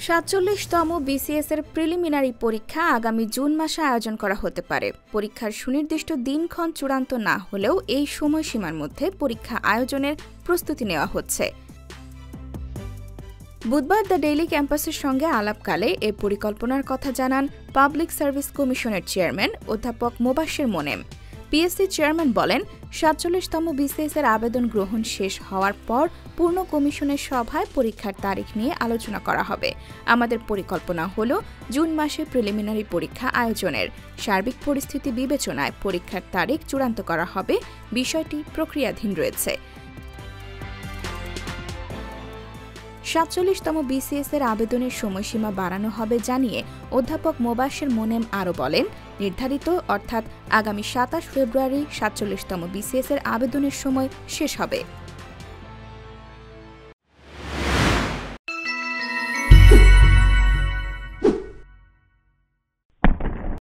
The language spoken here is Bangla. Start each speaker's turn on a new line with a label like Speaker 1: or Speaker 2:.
Speaker 1: ৪৭তম বিসিএস এর প্রিলিমিনারি পরীক্ষা আগামী জুন মাসে আয়োজন করা হতে পারে। পরীক্ষার সুনির্দিষ্ট দিনক্ষণ চূড়ান্ত না হলেও এই সময়সীমার মধ্যে পরীক্ষা আয়োজনের প্রস্তুতি নেওয়া হচ্ছে। বুধবার দ্য ডেইলি ক্যাম্পাসের সঙ্গে আলাপকালে এ পরিকল্পনার কথা জানান পাবলিক সার্ভিস কমিশনের চেয়ারম্যান অধ্যাপক মোবাশ্বের মোনেম। পিএসসি চেয়ারম্যান বলেন, ৪৭তম বিসিএস এর আবেদন গ্রহণ শেষ হওয়ার পর পূর্ণ কমিশনের সভায় পরীক্ষার তারিখ নিয়ে আলোচনা করা হবে। আমাদের পরিকল্পনা হল জুন মাসে প্রিলিমিনারি পরীক্ষা আয়োজনের। সার্বিক পরিস্থিতি বিবেচনায় পরীক্ষার তারিখ চূড়ান্ত করা হবে। বিষয়টি প্রক্রিয়াধীন রয়েছে। ৪৭তম বিসিএস এর আবেদনের সময়সীমা বাড়ানো হবে জানিয়ে অধ্যাপক মোবাশ্বের মোনেম আরও বলেন, নির্ধারিত অর্থাৎ আগামী ২৭ ফেব্রুয়ারি ৪৭তম বিসিএস এর আবেদনের সময় শেষ হবে।